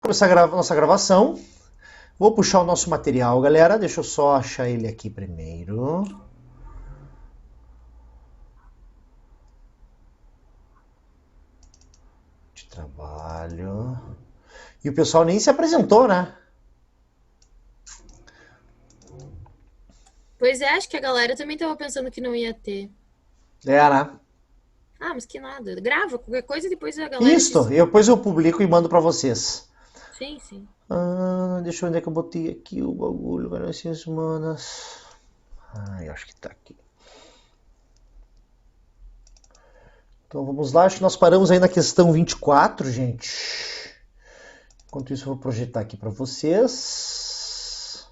Começar a nossa gravação. Vou puxar o nosso material, galera. Deixa eu só achar ele aqui primeiro. De trabalho. E o pessoal nem se apresentou, né? Pois é, acho que a galera também tava pensando que não ia ter. É, né? Ah, mas que nada. Grava qualquer coisa e depois a galera se Isso, junta. depois eu publico e mando pra vocês. Sim, sim. Deixa eu ver onde é que eu botei aqui o bagulho, agora essas semanas. Eu acho que tá aqui. Então vamos lá, acho que nós paramos aí na questão 24, gente. Enquanto isso eu vou projetar aqui para vocês.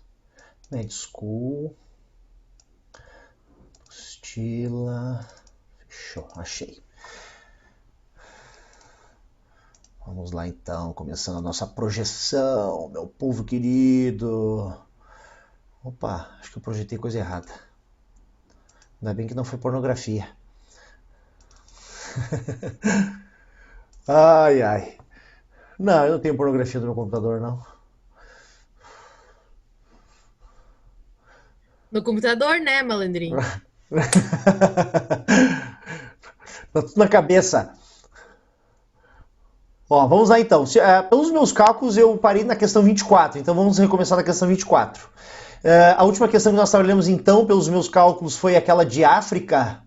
Med School. Apostila. Fechou, achei. Vamos lá então, começando a nossa projeção, meu povo querido. Opa, acho que eu projetei coisa errada. Ainda bem que não foi pornografia. Ai, ai. Não, eu não tenho pornografia no meu computador, não. No computador, né, malandrinho? Tá tudo na cabeça. Ó, vamos lá então. Pelos meus cálculos, eu parei na questão 24, então vamos recomeçar na questão 24. A última questão que nós trabalhamos então, pelos meus cálculos, foi aquela de África,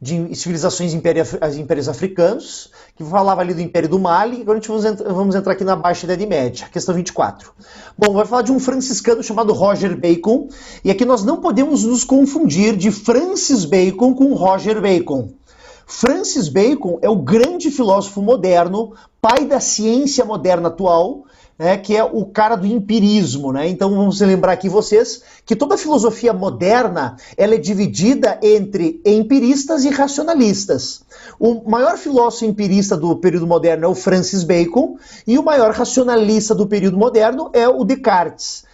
de civilizações impérios africanos, que falava ali do Império do Mali. Agora a gente vamos entrar aqui na Baixa Idade Média, questão 24. Bom, vai falar de um franciscano chamado Roger Bacon, e aqui nós não podemos nos confundir de Francis Bacon com Roger Bacon. Francis Bacon é o grande filósofo moderno, pai da ciência moderna atual, que é o cara do empirismo, né? Então vamos lembrar aqui vocês que toda a filosofia moderna ela é dividida entre empiristas e racionalistas. O maior filósofo empirista do período moderno é o Francis Bacon e o maior racionalista do período moderno é o Descartes.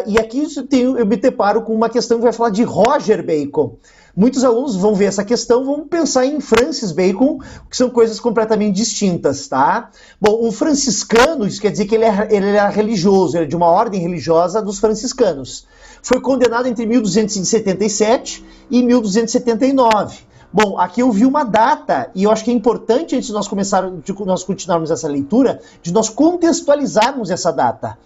E aqui eu me deparo com uma questão que vai falar de Roger Bacon. Muitos alunos vão ver essa questão, vão pensar em Francis Bacon, que são coisas completamente distintas, tá? Bom, o franciscano, isso quer dizer que ele era religioso, ele é de uma ordem religiosa dos franciscanos. Foi condenado entre 1277 e 1279. Bom, aqui eu vi uma data, e eu acho que é importante, antes de nós continuarmos essa leitura, de nós contextualizarmos essa data.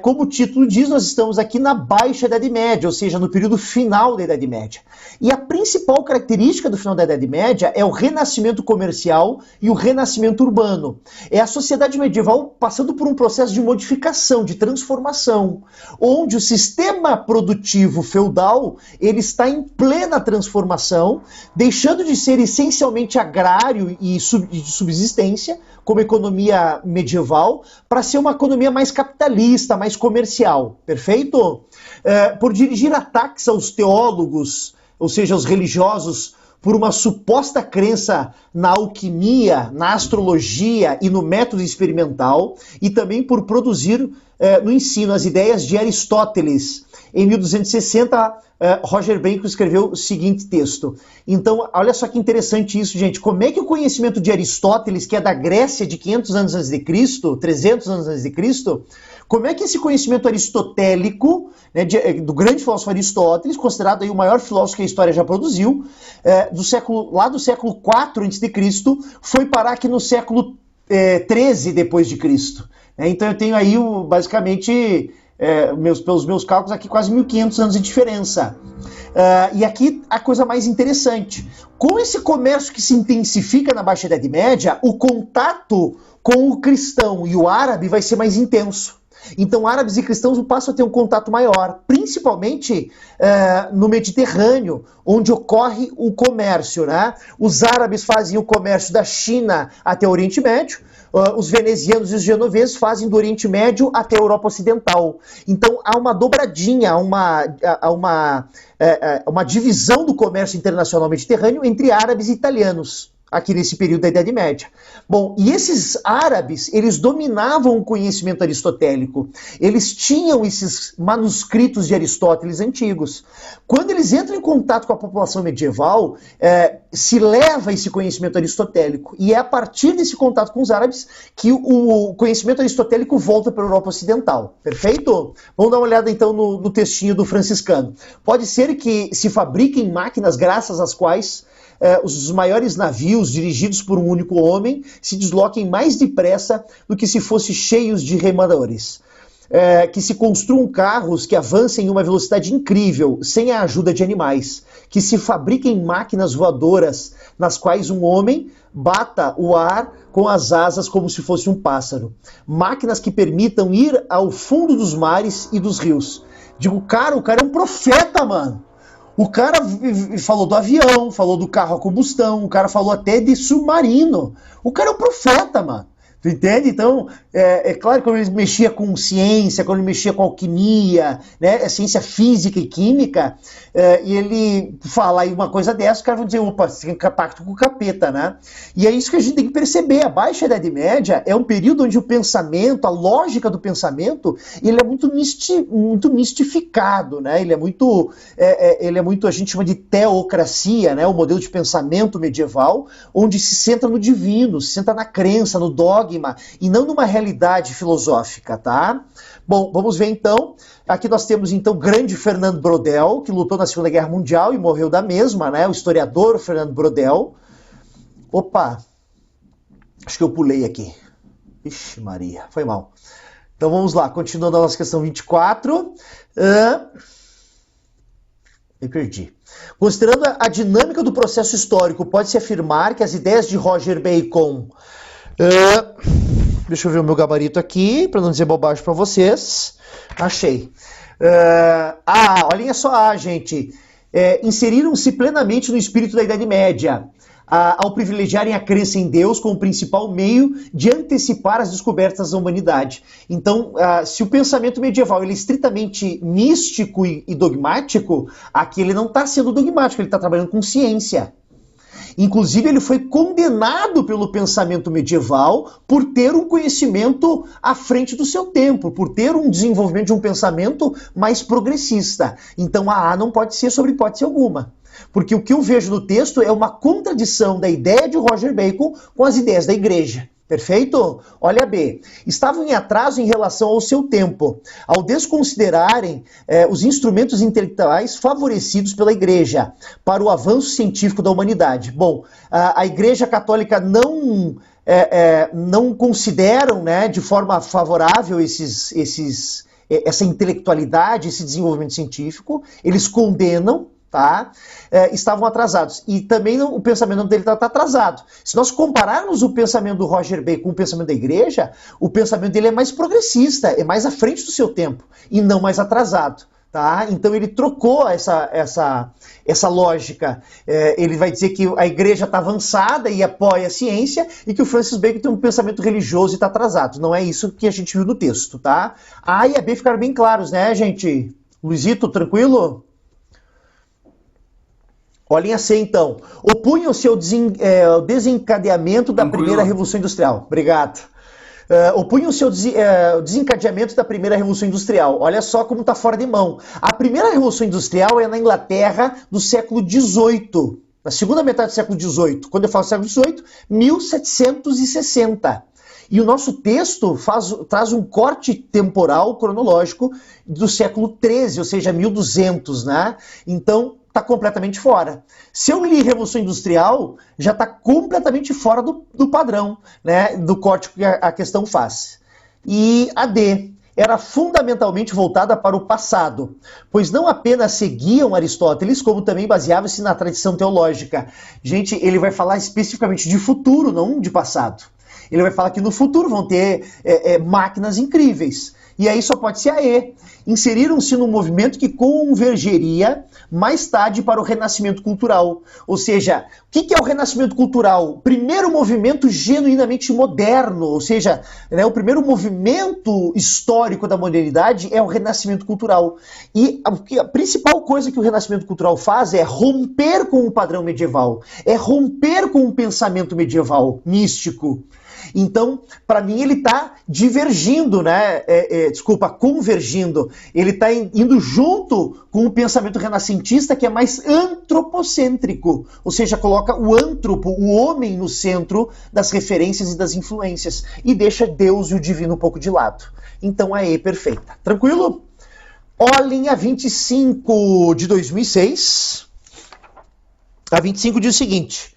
Como o título diz, nós estamos aqui na Baixa Idade Média, ou seja, no período final da Idade Média. E a principal característica do final da Idade Média é o renascimento comercial e o renascimento urbano. É a sociedade medieval passando por um processo de modificação, de transformação, onde o sistema produtivo feudal ele está em plena transformação, deixando de ser essencialmente agrário e de subsistência, como economia medieval, para ser uma economia mais capitalista, mais comercial, perfeito? Por dirigir ataques aos teólogos, ou seja, aos religiosos, por uma suposta crença na alquimia, na astrologia e no método experimental, e também por produzir no ensino as ideias de Aristóteles. Em 1260, Roger Bacon escreveu o seguinte texto. Então, olha só que interessante isso, gente. Como é que o conhecimento de Aristóteles, que é da Grécia de 500 anos antes de Cristo, 300 anos antes de Cristo, como é que esse conhecimento aristotélico, do grande filósofo Aristóteles, considerado aí o maior filósofo que a história já produziu, lá do século IV a.C., foi parar aqui no século XIII depois de Cristo. Então eu tenho aí basicamente pelos meus cálculos, aqui quase 1500 anos de diferença. E aqui a coisa mais interessante. Com esse comércio que se intensifica na Baixa Idade Média, o contato com o cristão e o árabe vai ser mais intenso. Então, árabes e cristãos passam a ter um contato maior, principalmente no Mediterrâneo, onde ocorre o comércio, né? Os árabes fazem o comércio da China até o Oriente Médio, os venezianos e os genoveses fazem do Oriente Médio até a Europa Ocidental. Então, há uma dobradinha, há uma divisão do comércio internacional mediterrâneo entre árabes e italianos. aqui nesse período da Idade Média. Bom, e esses árabes, eles dominavam o conhecimento aristotélico. Eles tinham esses manuscritos de Aristóteles antigos. Quando eles entram em contato com a população medieval, se leva esse conhecimento aristotélico. E é a partir desse contato com os árabes que o conhecimento aristotélico volta para a Europa Ocidental. Perfeito? Vamos dar uma olhada então no textinho do franciscano. Pode ser que se fabriquem máquinas graças às quais os maiores navios dirigidos por um único homem se desloquem mais depressa do que se fossem cheios de remadores. Que se construam carros que avancem em uma velocidade incrível, sem a ajuda de animais. Que se fabriquem máquinas voadoras nas quais um homem bata o ar com as asas como se fosse um pássaro. Máquinas que permitam ir ao fundo dos mares e dos rios. Digo, cara, o cara é um profeta, mano. O cara falou do avião, falou do carro a combustão, o cara falou até de submarino. O cara é um profeta, mano. Tu entende? Então, é claro que quando ele mexia com ciência, quando ele mexia com alquimia, né, ciência física e química, e ele fala aí uma coisa dessa, os caras vão dizer, opa, você tem pacto com o capeta, né? E é isso que a gente tem que perceber. A Baixa Idade Média é um período onde o pensamento, a lógica do pensamento, ele é muito mistificado, né? Ele é muito, a gente chama de teocracia, né? O modelo de pensamento medieval, onde se centra no divino, se centra na crença, no dogma, e não numa realidade filosófica, tá? Bom, vamos ver então. Aqui nós temos então o grande Fernando Brodel, que lutou na Segunda Guerra Mundial e morreu da mesma, né? O historiador Fernando Brodel. Opa, acho que eu pulei aqui. Ixi, Maria, foi mal. Então vamos lá, continuando a nossa questão 24. Me perdi. Considerando a dinâmica do processo histórico, pode-se afirmar que as ideias de Roger Bacon... deixa eu ver o meu gabarito aqui, para não dizer bobagem para vocês. Achei. Olhem só, gente. Inseriram-se plenamente no espírito da Idade Média, ao privilegiarem a crença em Deus como principal meio de antecipar as descobertas da humanidade. Então, se o pensamento medieval ele é estritamente místico e dogmático, aqui ele não está sendo dogmático, ele está trabalhando com ciência. Inclusive, ele foi condenado pelo pensamento medieval por ter um conhecimento à frente do seu tempo, por ter um desenvolvimento de um pensamento mais progressista. Então, a A não pode ser sobre hipótese alguma. Porque o que eu vejo no texto é uma contradição da ideia de Roger Bacon com as ideias da igreja. Perfeito? Olha B. Estavam em atraso em relação ao seu tempo, ao desconsiderarem os instrumentos intelectuais favorecidos pela igreja para o avanço científico da humanidade. Bom, a igreja católica não consideram, né, de forma favorável essa intelectualidade, esse desenvolvimento científico, eles condenam, tá? Estavam atrasados. E também o pensamento dele está atrasado. Se nós compararmos o pensamento do Roger Bacon com o pensamento da igreja, o pensamento dele é mais progressista, é mais à frente do seu tempo, e não mais atrasado. Tá? Então ele trocou essa lógica. Ele vai dizer que a igreja está avançada e apoia a ciência, e que o Francis Bacon tem um pensamento religioso e está atrasado. Não é isso que a gente viu no texto. Tá? A A e a B ficaram bem claros, né, gente? Luizito, tranquilo? Olhem a C, então. Opunham-se ao desencadeamento da primeira Revolução Industrial. Obrigado. Opunham-se ao desencadeamento da primeira Revolução Industrial. Olha só como está fora de mão. A primeira Revolução Industrial é na Inglaterra do século XVIII. Na segunda metade do século XVIII. Quando eu falo século XVIII, 1760. E o nosso texto traz um corte temporal, cronológico, do século XIII, ou seja, 1200, né? Então, está completamente fora. Se eu li Revolução Industrial, já está completamente fora do padrão, né, do corte que a questão faz. E a D era fundamentalmente voltada para o passado, pois não apenas seguiam Aristóteles, como também baseavam-se na tradição teológica. Gente, ele vai falar especificamente de futuro, não de passado. Ele vai falar que no futuro vão ter máquinas incríveis. E aí só pode ser a E. Inseriram-se num movimento que convergeria mais tarde para o renascimento cultural. Ou seja, o que é o renascimento cultural? Primeiro movimento genuinamente moderno, ou seja, né, o primeiro movimento histórico da modernidade é o renascimento cultural. E a principal coisa que o renascimento cultural faz é romper com o padrão medieval, é romper com o pensamento medieval, místico. Então, para mim, ele está divergindo, né? Convergindo. Ele está indo junto com o pensamento renascentista, que é mais antropocêntrico. Ou seja, coloca o antropo, o homem, no centro das referências e das influências. E deixa Deus e o divino um pouco de lado. Então, a E perfeita. Tranquilo? Olhem a 25 de 2006. A 25 diz o seguinte: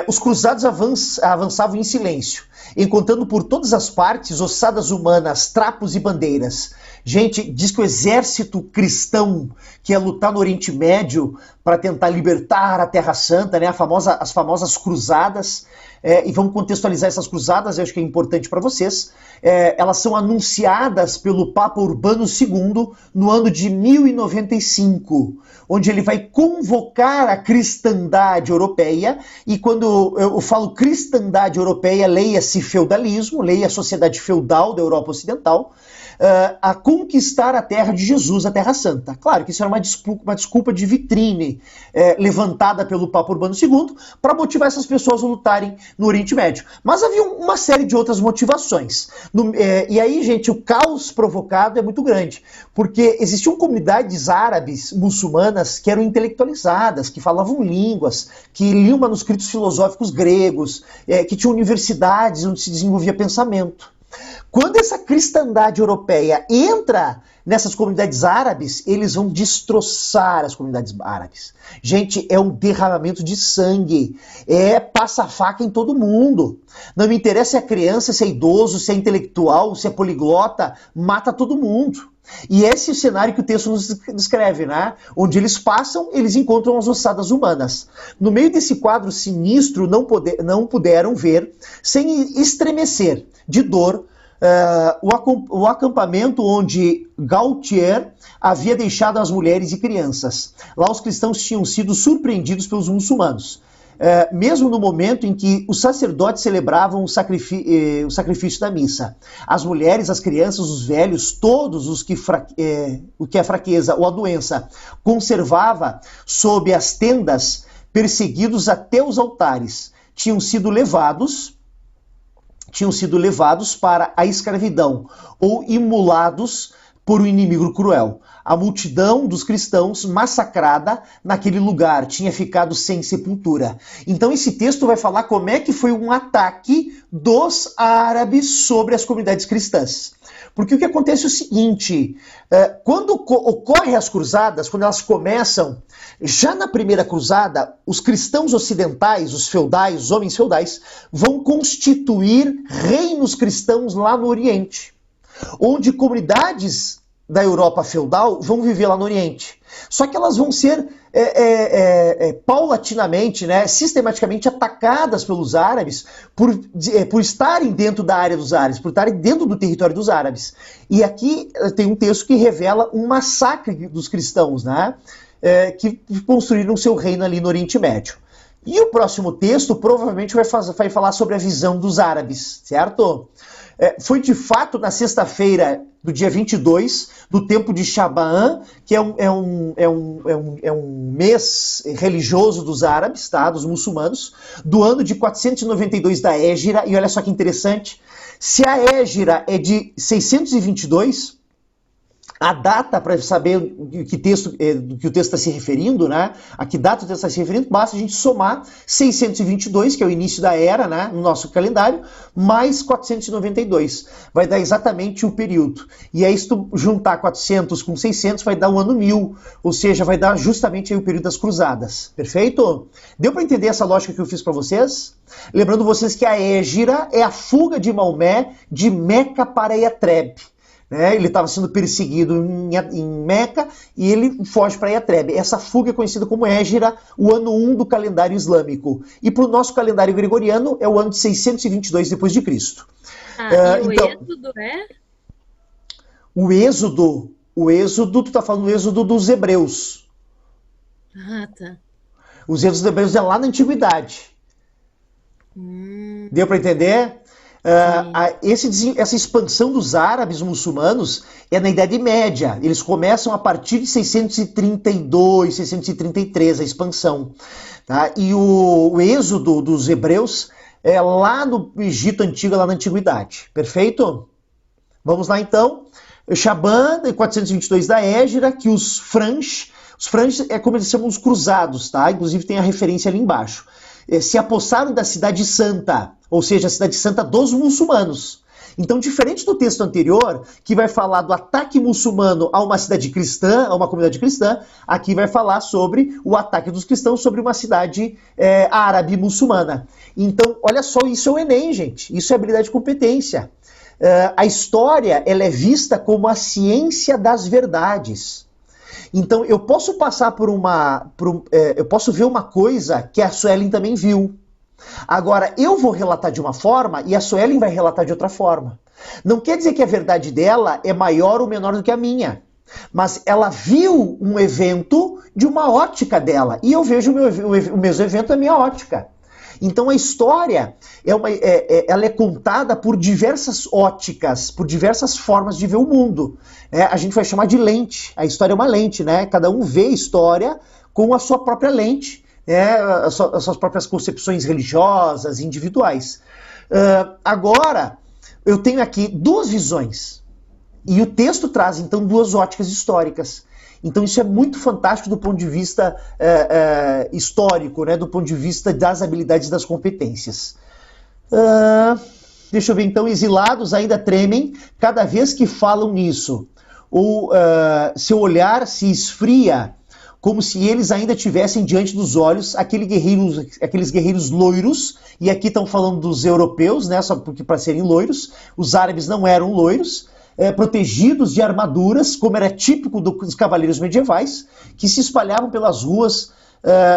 os cruzados avançavam em silêncio, encontrando por todas as partes ossadas humanas, trapos e bandeiras. Gente, diz que o exército cristão que ia lutar no Oriente Médio para tentar libertar a Terra Santa, né, as famosas cruzadas, e vamos contextualizar essas cruzadas, eu acho que é importante para vocês. Elas são anunciadas pelo Papa Urbano II no ano de 1095, onde ele vai convocar a cristandade europeia, e quando eu falo cristandade europeia, leia-se feudalismo, leia a sociedade feudal da Europa Ocidental, a conquistar a terra de Jesus, a Terra Santa. Claro que isso era uma desculpa de vitrine levantada pelo Papa Urbano II para motivar essas pessoas a lutarem no Oriente Médio. Mas havia uma série de outras motivações. E aí, gente, o caos provocado é muito grande, porque existiam comunidades árabes, muçulmanas, que eram intelectualizadas, que falavam línguas, que liam manuscritos filosóficos gregos, que tinham universidades onde se desenvolvia pensamento. Quando essa cristandade europeia entra nessas comunidades árabes, eles vão destroçar as comunidades árabes. Gente, é um derramamento de sangue, passa faca em todo mundo. Não me interessa se é criança, se é idoso, se é intelectual, se é poliglota, mata todo mundo. E esse é o cenário que o texto nos descreve, né? Onde eles passam, eles encontram as ossadas humanas. No meio desse quadro sinistro, não puderam ver, sem estremecer de dor, o acampamento onde Gautier havia deixado as mulheres e crianças. Lá os cristãos tinham sido surpreendidos pelos muçulmanos. Mesmo no momento em que os sacerdotes celebravam o sacrifício da missa. As mulheres, as crianças, os velhos, todos o que a fraqueza ou a doença conservava sob as tendas, perseguidos até os altares, tinham sido levados para a escravidão ou imolados por um inimigo cruel. A multidão dos cristãos massacrada naquele lugar tinha ficado sem sepultura. Então esse texto vai falar como é que foi um ataque dos árabes sobre as comunidades cristãs. Porque o que acontece é o seguinte, quando ocorrem as cruzadas, quando elas começam, já na primeira cruzada, os cristãos ocidentais, os feudais, os homens feudais, vão constituir reinos cristãos lá no Oriente, onde comunidades da Europa feudal vão viver lá no Oriente. Só que elas vão ser paulatinamente, né, sistematicamente atacadas pelos árabes por estarem dentro da área dos árabes, por estarem dentro do território dos árabes. E aqui tem um texto que revela um massacre dos cristãos, né, que construíram seu reino ali no Oriente Médio. E o próximo texto provavelmente vai falar sobre a visão dos árabes, certo? Foi de fato na sexta-feira do dia 22 do tempo de Shaban, que é um mês religioso dos árabes, tá? Dos muçulmanos, do ano de 492 da Égira. E olha só que interessante, se a Égira é de 622, a data, para saber do que o texto está se referindo, né? A que data o texto está se referindo, basta a gente somar 622, que é o início da era, né? No nosso calendário, mais 492. Vai dar exatamente o período. E aí, se tu juntar 400 com 600, vai dar o ano 1000. Ou seja, vai dar justamente aí o período das cruzadas. Perfeito? Deu para entender essa lógica que eu fiz para vocês? Lembrando vocês que a Égira é a fuga de Maomé de Meca para Yatreb. Ele estava sendo perseguido em Meca e ele foge para Yatreb. Essa fuga é conhecida como Égira, o ano 1 do calendário islâmico. E para o nosso calendário gregoriano é o ano de 622 depois de Cristo. E o Êxodo é? o êxodo, tu tá falando do êxodo dos hebreus. Ah, tá. Os êxodos dos hebreus é lá na antiguidade. Deu para entender? Essa expansão dos árabes muçulmanos é na Idade Média. Eles começam a partir de 632, 633, a expansão. Tá? E o êxodo dos hebreus é lá no Egito Antigo, lá na Antiguidade. Perfeito? Vamos lá então. Shaban, em 422 da Égira, que os franges é como eles chamam os cruzados, tá? Inclusive tem a referência ali embaixo. Se apossaram da cidade santa, ou seja, a cidade santa dos muçulmanos. Então, diferente do texto anterior, que vai falar do ataque muçulmano a uma cidade cristã, a uma comunidade cristã, aqui vai falar sobre o ataque dos cristãos sobre uma cidade árabe muçulmana. Então, olha só, isso é o Enem, gente. Isso é habilidade e competência. A história, ela é vista como a ciência das verdades. Então, eu posso passar eu posso ver uma coisa que a Suelen também viu. Agora, eu vou relatar de uma forma e a Suelen vai relatar de outra forma. Não quer dizer que a verdade dela é maior ou menor do que a minha. Mas ela viu um evento de uma ótica dela. E eu vejo o mesmo evento da minha ótica. Então a história ela é contada por diversas óticas, por diversas formas de ver o mundo. A gente vai chamar de lente. A história é uma lente, né? Cada um vê a história com a sua própria lente, as suas próprias concepções religiosas, individuais. Agora, eu tenho aqui duas visões. E o texto traz, então, duas óticas históricas. Então isso é muito fantástico do ponto de vista histórico, né? Do ponto de vista das habilidades e das competências. Deixa eu ver, então, exilados ainda tremem cada vez que falam nisso. Ou seu olhar se esfria, como se eles ainda tivessem diante dos olhos aqueles guerreiros loiros, e aqui estão falando dos europeus, né? Só porque para serem loiros, os árabes não eram loiros, protegidos de armaduras, como era típico dos cavaleiros medievais, que se espalhavam pelas ruas,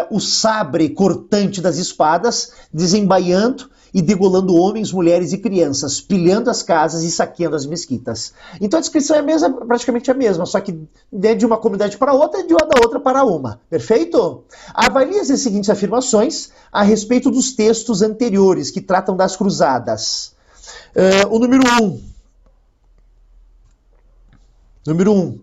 o sabre cortante das espadas, desembaiando e degolando homens, mulheres e crianças, pilhando as casas e saqueando as mesquitas. Então a descrição é praticamente a mesma, só que de uma comunidade para outra e de uma da outra para uma. Perfeito? Avalie as seguintes afirmações a respeito dos textos anteriores que tratam das cruzadas. O número 1. Número 1.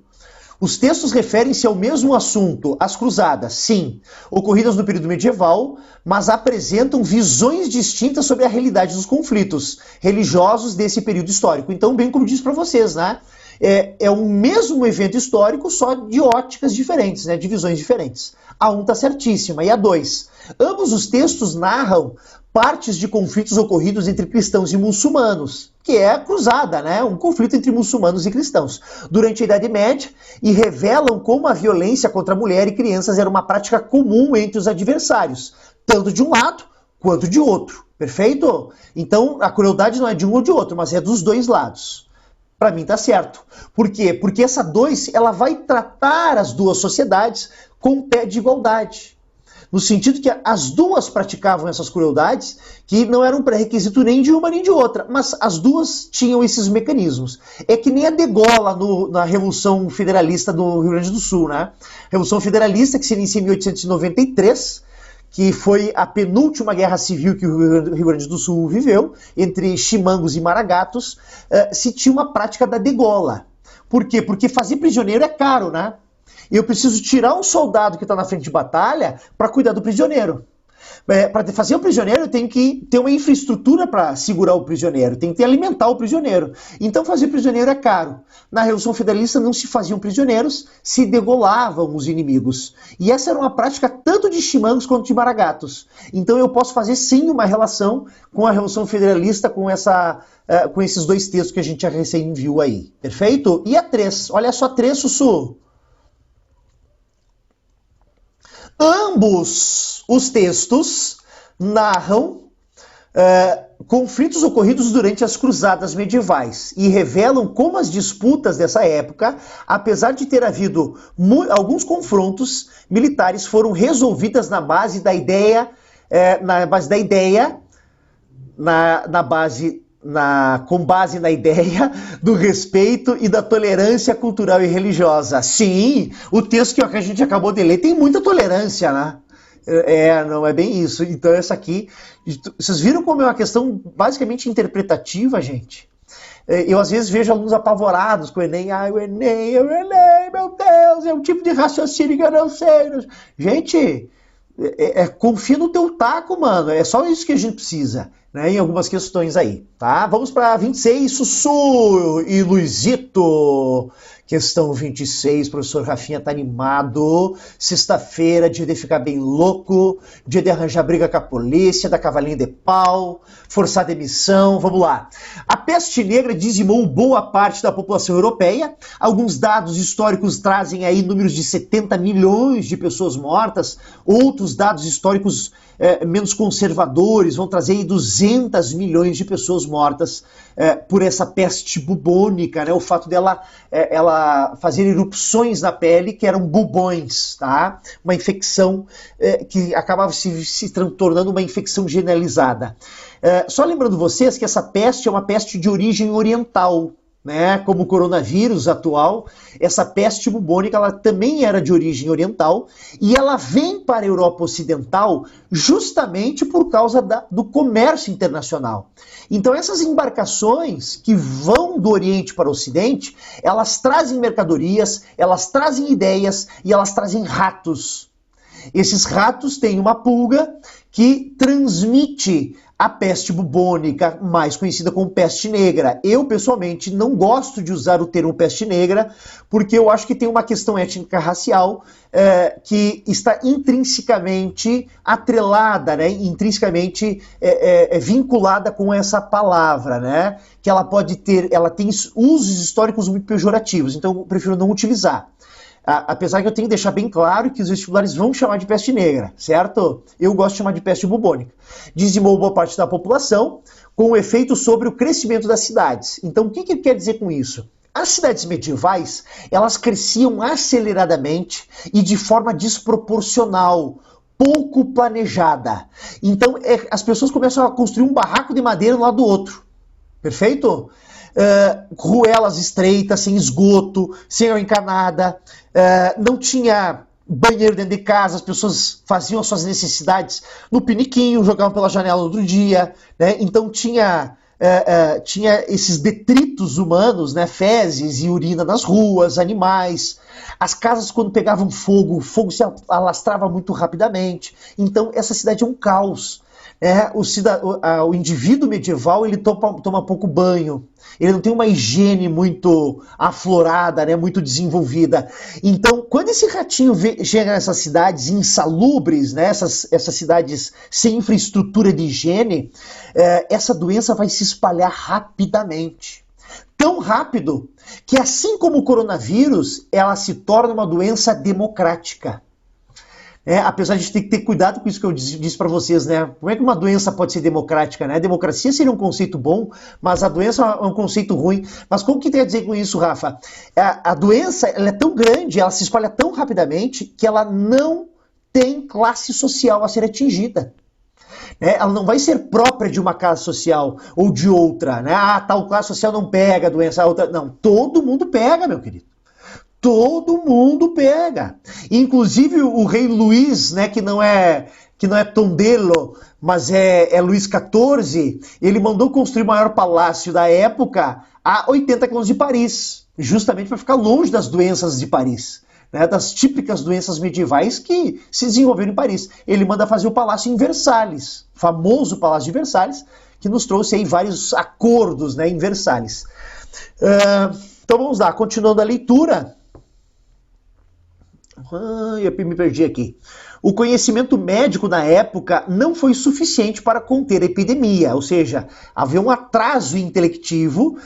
Os textos referem-se ao mesmo assunto, as cruzadas, sim, ocorridas no período medieval, mas apresentam visões distintas sobre a realidade dos conflitos religiosos desse período histórico. Então, bem como disse para vocês, né? É o mesmo evento histórico, só de óticas diferentes, né? De visões diferentes. A 1 está certíssima. E a 2? Ambos os textos narram partes de conflitos ocorridos entre cristãos e muçulmanos, que é a cruzada, né? Um conflito entre muçulmanos e cristãos, durante a Idade Média, e revelam como a violência contra a mulher e crianças era uma prática comum entre os adversários, tanto de um lado quanto de outro. Perfeito? Então, a crueldade não é de um ou de outro, mas é dos dois lados. Para mim tá certo. Por quê? Porque essa 2, ela vai tratar as duas sociedades com um pé de igualdade. No sentido que as duas praticavam essas crueldades, que não eram pré-requisito nem de uma nem de outra, mas as duas tinham esses mecanismos. É que nem a degola na Revolução Federalista do Rio Grande do Sul, né? Revolução Federalista que se inicia em 1893, que foi a penúltima guerra civil que o Rio Grande do Sul viveu, entre chimangos e maragatos, se tinha uma prática da degola. Por quê? Porque fazer prisioneiro é caro, né? Eu preciso tirar um soldado que está na frente de batalha para cuidar do prisioneiro. Para fazer o prisioneiro, eu tenho que ter uma infraestrutura para segurar o prisioneiro, tem que alimentar o prisioneiro. Então fazer prisioneiro é caro. Na Revolução Federalista não se faziam prisioneiros, se degolavam os inimigos. E essa era uma prática tanto de chimangos quanto de maragatos. Então eu posso fazer sim uma relação com a Revolução Federalista, com esses dois textos que a gente já recém viu aí. Perfeito? E a 3? Olha só a 3, Sussu. Ambos os textos narram conflitos ocorridos durante as cruzadas medievais e revelam como as disputas dessa época, apesar de ter havido alguns confrontos militares, foram resolvidas na base da ideia, na base com base na ideia do respeito e da tolerância cultural e religiosa. Sim, o texto que a gente acabou de ler tem muita tolerância, né? Não é bem isso. Então essa aqui, vocês viram como é uma questão basicamente interpretativa, gente? Eu às vezes vejo alunos apavorados com o Enem. O Enem, meu Deus, é um tipo de raciocínio que eu não sei. Gente, confia no teu taco, mano. É só isso que a gente precisa, né, em algumas questões aí, tá? Vamos para 26, Sussu e Luizito. Questão 26, professor Rafinha tá animado. Sexta-feira, dia de ficar bem louco, dia de arranjar briga com a polícia, da cavalinha de pau, forçar demissão. Vamos lá. A peste negra dizimou boa parte da população europeia. Alguns dados históricos trazem aí números de 70 milhões de pessoas mortas. Outros dados históricos menos conservadores vão trazer aí 200 milhões de pessoas mortas por essa peste bubônica, né? O fato dela ela fazer erupções na pele que eram bubões, tá? Uma infecção que acabava se tornando uma infecção generalizada. Só lembrando vocês que essa peste é uma peste de origem oriental, né? Como o coronavírus atual, essa peste bubônica ela também era de origem oriental e ela vem para a Europa Ocidental justamente por causa do comércio internacional. Então essas embarcações que vão do Oriente para o Ocidente, elas trazem mercadorias, elas trazem ideias e elas trazem ratos. Esses ratos têm uma pulga que transmite a peste bubônica, mais conhecida como peste negra. Eu, pessoalmente, não gosto de usar o termo peste negra, porque eu acho que tem uma questão étnica-racial que está intrinsecamente atrelada, né? Intrinsecamente vinculada com essa palavra, né? Que ela tem usos históricos muito pejorativos, então eu prefiro não utilizar. Apesar que eu tenho que deixar bem claro que os vestibulares vão chamar de peste negra, certo? Eu gosto de chamar de peste bubônica. Dizimou boa parte da população, com efeito sobre o crescimento das cidades. Então, o que quer dizer com isso? As cidades medievais, elas cresciam aceleradamente e de forma desproporcional, pouco planejada. Então, as pessoas começam a construir um barraco de madeira um lado do outro. Perfeito? Ruelas estreitas, sem esgoto, sem água encanada, não tinha banheiro dentro de casa, as pessoas faziam as suas necessidades no piniquinho, jogavam pela janela no outro dia, né? Então tinha esses detritos humanos, né? Fezes e urina nas ruas, animais. As casas, quando pegavam fogo, o fogo se alastrava muito rapidamente. Então essa cidade é um caos. O indivíduo medieval ele toma pouco banho, ele não tem uma higiene muito aflorada, né, muito desenvolvida. Então, quando esse ratinho chega nessas cidades insalubres, né, essas cidades sem infraestrutura de higiene, essa doença vai se espalhar rapidamente. Tão rápido que, assim como o coronavírus, ela se torna uma doença democrática. Apesar de a gente ter que ter cuidado com isso que eu disse para vocês, né? Como é que uma doença pode ser democrática, né? A democracia seria um conceito bom, mas a doença é um conceito ruim. Mas como que tem a dizer com isso, Rafa? A doença ela é tão grande, ela se espalha tão rapidamente que ela não tem classe social a ser atingida. Ela não vai ser própria de uma classe social ou de outra, né? Tal classe social não pega a doença, a outra... Não, todo mundo pega, meu querido. Todo mundo pega. Inclusive o rei Luís, né, que não é Tondelo, mas é Luís XIV, ele mandou construir o maior palácio da época a 80 km de Paris, justamente para ficar longe das doenças de Paris, né, das típicas doenças medievais que se desenvolveram em Paris. Ele manda fazer o palácio em Versalhes, famoso palácio de Versalhes, que nos trouxe aí vários acordos, né, em Versalhes. Então vamos lá, continuando a leitura. Eu me perdi aqui. O conhecimento médico na época não foi suficiente para conter a epidemia, ou seja, havia um atraso intelectivo,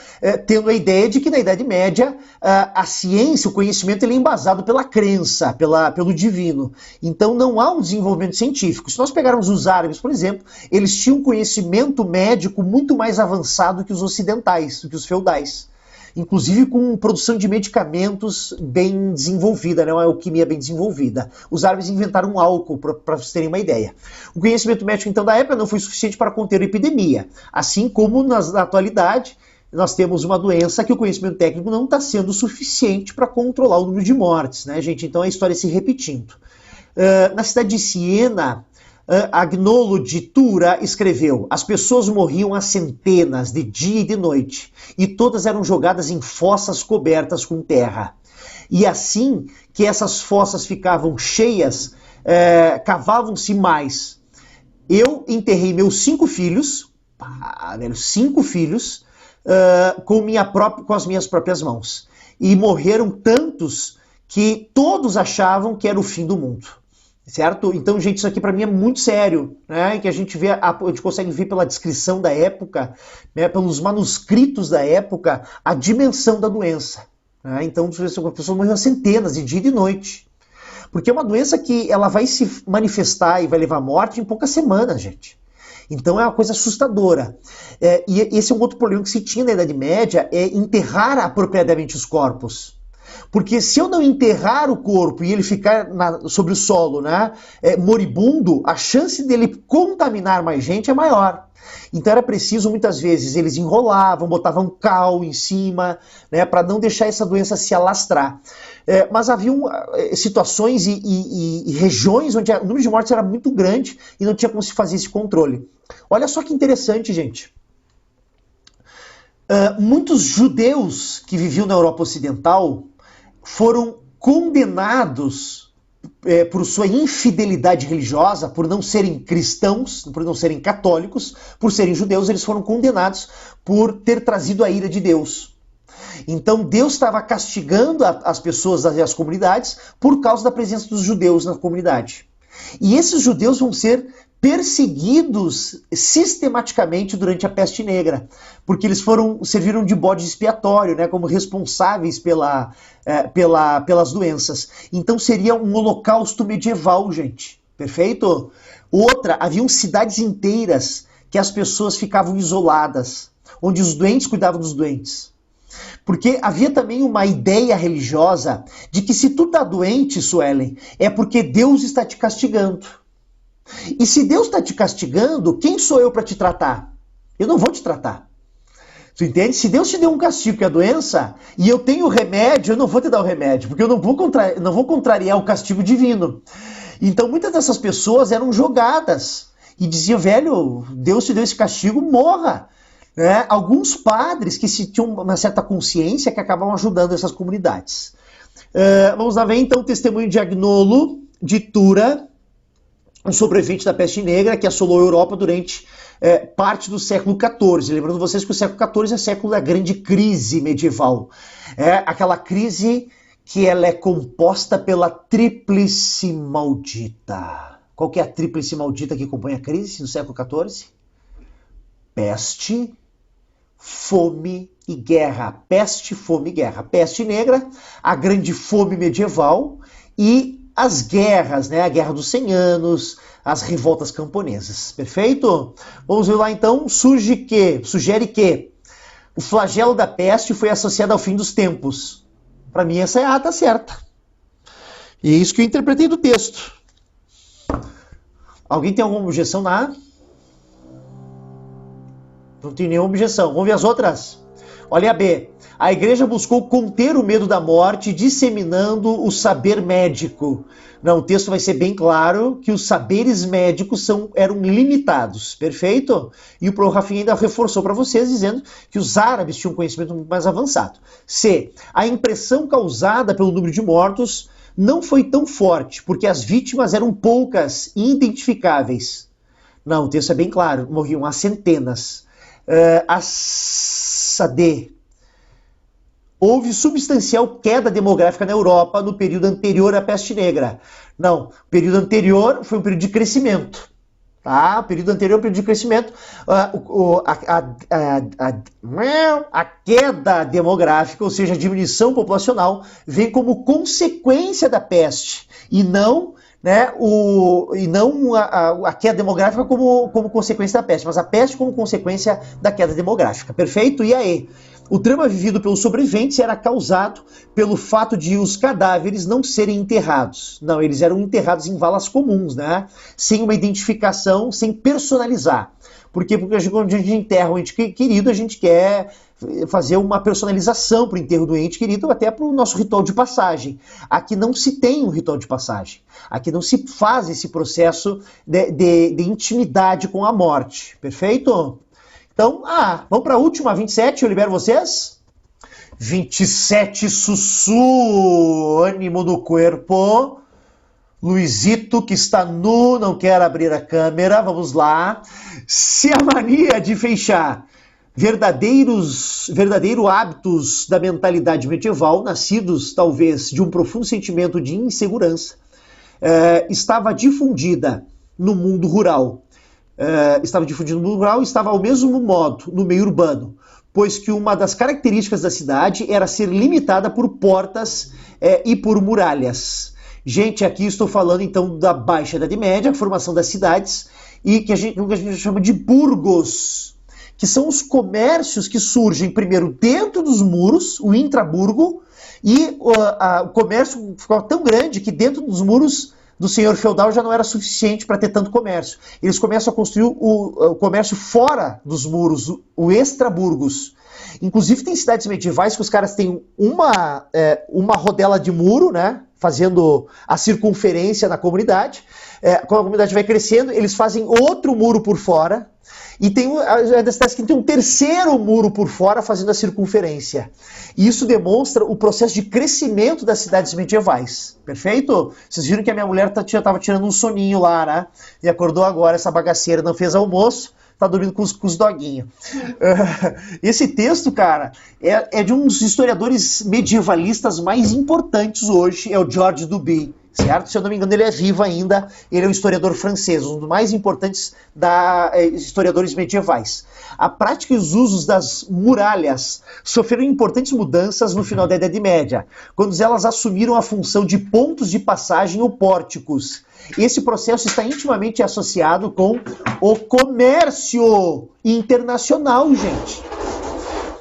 tendo a ideia de que na Idade Média a ciência, o conhecimento, ele é embasado pela crença, pelo divino. Então não há um desenvolvimento científico. Se nós pegarmos os árabes, por exemplo, eles tinham um conhecimento médico muito mais avançado que os ocidentais, que os feudais. inclusive com produção de medicamentos bem desenvolvida, né, uma alquimia bem desenvolvida. Os árabes inventaram um álcool, para vocês terem uma ideia. O conhecimento médico, então, da época não foi suficiente para conter a epidemia, assim como na atualidade nós temos uma doença que o conhecimento técnico não está sendo suficiente para controlar o número de mortes, né, gente? Então a história se repetindo. Na cidade de Siena, Agnolo de Tura escreveu: as pessoas morriam a centenas de dia e de noite, e todas eram jogadas em fossas cobertas com terra. E assim que essas fossas ficavam cheias, cavavam-se mais. Eu enterrei meus 5 filhos, 5 filhos, com as minhas próprias mãos. E morreram tantos que todos achavam que era o fim do mundo. Certo? Então, gente, isso aqui para mim é muito sério, né? Que a gente consegue ver pela descrição da época, né? Pelos manuscritos da época, a dimensão da doença. Né? Então, as pessoas morreram centenas de dia e de noite. Porque é uma doença que ela vai se manifestar e vai levar à morte em poucas semanas, gente. Então é uma coisa assustadora. E esse é um outro problema que se tinha na Idade Média, é enterrar apropriadamente os corpos. Porque se eu não enterrar o corpo e ele ficar sobre o solo, né, moribundo, a chance dele contaminar mais gente é maior. Então era preciso, muitas vezes, eles enrolavam, botavam cal em cima, né, para não deixar essa doença se alastrar. Mas haviam situações e regiões onde o número de mortes era muito grande e não tinha como se fazer esse controle. Olha só que interessante, gente. Muitos judeus que viviam na Europa Ocidental foram condenados por sua infidelidade religiosa, por não serem cristãos, por não serem católicos, por serem judeus, eles foram condenados por ter trazido a ira de Deus. Então Deus estava castigando as pessoas e as comunidades por causa da presença dos judeus na comunidade. E esses judeus vão ser perseguidos sistematicamente durante a peste negra, porque eles serviram de bode expiatório, né, como responsáveis pelas doenças. Então seria um holocausto medieval, gente. Perfeito? Outra, haviam cidades inteiras que as pessoas ficavam isoladas, onde os doentes cuidavam dos doentes. Porque havia também uma ideia religiosa de que se tu está doente, Suelen, é porque Deus está te castigando. E se Deus está te castigando, quem sou eu para te tratar? Eu não vou te tratar. Tu entende? Se Deus te deu um castigo, que é a doença, e eu tenho remédio, eu não vou te dar o remédio, porque eu não vou contrariar o castigo divino. Então muitas dessas pessoas eram jogadas e diziam: velho, Deus te deu esse castigo, morra. Alguns padres que tinham uma certa consciência que acabavam ajudando essas comunidades. Vamos lá ver então o testemunho de Agnolo de Tura, um sobrevivente da peste negra que assolou a Europa durante parte do século XIV. Lembrando vocês que o século XIV é o século da grande crise medieval. Aquela crise que ela é composta pela tríplice maldita. Qual que é a tríplice maldita que compõe a crise do século XIV? Peste, fome e guerra. Peste, fome e guerra. Peste negra, a grande fome medieval e as guerras, né? A Guerra dos 100 Anos, as revoltas camponesas. Perfeito? Vamos ver lá então. Sugere que o flagelo da peste foi associado ao fim dos tempos. Para mim essa é a ata certa. E é isso que eu interpretei do texto. Alguém tem alguma objeção na A? Não tem nenhuma objeção. Vamos ver as outras? Olha a B. A igreja buscou conter o medo da morte, disseminando o saber médico. Não, o texto vai ser bem claro que os saberes médicos eram limitados. Perfeito? E o Pro Rafinha ainda reforçou para vocês, dizendo que os árabes tinham um conhecimento muito mais avançado. C. A impressão causada pelo número de mortos não foi tão forte, porque as vítimas eram poucas e identificáveis. Não, o texto é bem claro. Morriam as centenas. A D. Houve substancial queda demográfica na Europa no período anterior à peste negra. Não, o período anterior foi um período de crescimento. Tá? O período anterior é um período de crescimento. A queda demográfica, ou seja, a diminuição populacional, vem como consequência da peste e não, né, a queda demográfica como consequência da peste, mas a peste como consequência da queda demográfica. Perfeito? E aí? O drama vivido pelos sobreviventes era causado pelo fato de os cadáveres não serem enterrados. Não, eles eram enterrados em valas comuns, né? Sem uma identificação, sem personalizar. Por quê? Porque quando a gente enterra um ente querido, a gente quer fazer uma personalização para o enterro do ente querido, até para o nosso ritual de passagem. Aqui não se tem um ritual de passagem. Aqui não se faz esse processo de intimidade com a morte. Perfeito? Então, vamos para a última, 27, eu libero vocês. 27, Sussu, ânimo do corpo. Luizito, que está nu, não quer abrir a câmera, vamos lá. Se a mania de fechar verdadeiros hábitos da mentalidade medieval, nascidos talvez de um profundo sentimento de insegurança, estava difundida no mundo rural, estava ao mesmo modo no meio urbano, pois que uma das características da cidade era ser limitada por portas e por muralhas. Gente, aqui estou falando então da Baixa Idade Média, a formação das cidades, e que a gente chama de burgos, que são os comércios que surgem primeiro dentro dos muros, o intraburgo, e o comércio ficou tão grande que dentro dos muros do senhor feudal já não era suficiente para ter tanto comércio. Eles começam a construir o comércio fora dos muros, o extraburgos. Inclusive tem cidades medievais que os caras têm uma rodela de muro, né, fazendo a circunferência na comunidade. Quando a comunidade vai crescendo, eles fazem outro muro por fora. E tem das cidades que tem um terceiro muro por fora fazendo a circunferência. E isso demonstra o processo de crescimento das cidades medievais. Perfeito? Vocês viram que a minha mulher estava tirando um soninho lá, né? E acordou agora, essa bagaceira, não fez almoço, tá dormindo com os doguinhos. Esse texto, cara, é de um dos historiadores medievalistas mais importantes hoje, é o Georges Duby. Certo? Se eu não me engano, ele é vivo ainda, ele é um historiador francês, um dos mais importantes historiadores medievais. A prática e os usos das muralhas sofreram importantes mudanças no final da Idade Média, quando elas assumiram a função de pontos de passagem ou pórticos. Esse processo está intimamente associado com o comércio internacional, gente.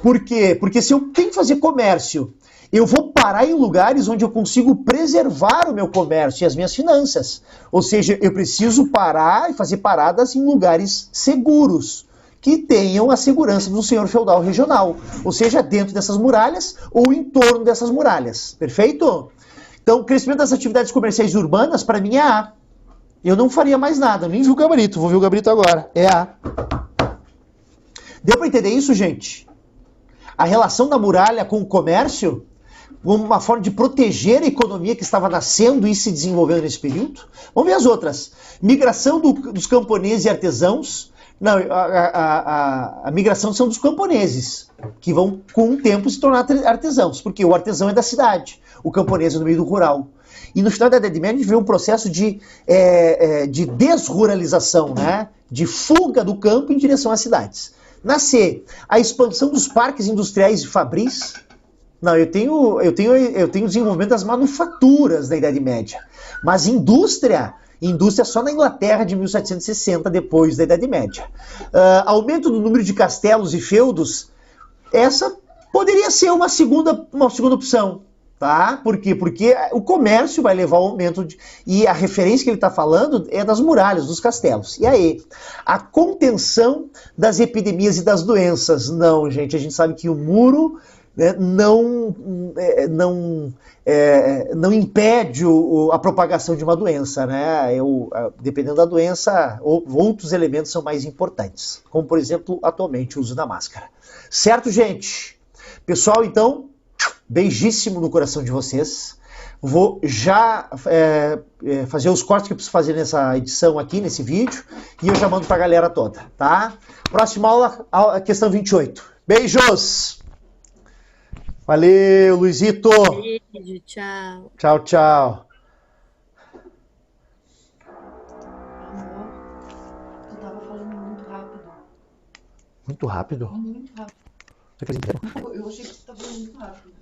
Por quê? Porque se eu tenho que fazer comércio, eu vou parar em lugares onde eu consigo preservar o meu comércio e as minhas finanças. Ou seja, eu preciso parar e fazer paradas em lugares seguros, que tenham a segurança do senhor feudal regional. Ou seja, dentro dessas muralhas ou em torno dessas muralhas. Perfeito? Então, o crescimento das atividades comerciais urbanas, para mim, é A. Eu não faria mais nada, nem vi o gabarito. Vou ver o gabarito agora. É A. Deu para entender isso, gente? A relação da muralha com o comércio, como uma forma de proteger a economia que estava nascendo e se desenvolvendo nesse período. Vamos ver as outras. Migração dos camponeses e artesãos. Não, a migração são dos camponeses, que vão com o tempo se tornar artesãos, porque o artesão é da cidade, o camponês é no meio do rural. E no final da Idade Média a gente vê um processo de desruralização, né? De fuga do campo em direção às cidades. Na C, a expansão dos parques industriais e fabris. Não, eu tenho desenvolvimento das manufaturas da Idade Média. Mas indústria só na Inglaterra de 1760, depois da Idade Média. Aumento do número de castelos e feudos, essa poderia ser uma segunda opção. Tá? Por quê? Porque o comércio vai levar ao aumento e a referência que ele está falando é das muralhas, dos castelos. E aí? A contenção das epidemias e das doenças. Não, gente, a gente sabe que o muro, né, não impede a propagação de uma doença, né? Dependendo da doença, outros elementos são mais importantes, como, por exemplo, atualmente o uso da máscara. Certo, gente? Pessoal, então, beijíssimo no coração de vocês. Vou já fazer os cortes que eu preciso fazer nessa edição aqui, nesse vídeo, e eu já mando pra galera toda, tá? Próxima aula, a questão 28. Beijos! Valeu, Luizito! Beijo, tchau. Tchau, tchau. Amor, tu tava falando muito rápido. Muito rápido? Muito rápido. Você fez inteiro? Eu achei que tu tava falando muito rápido.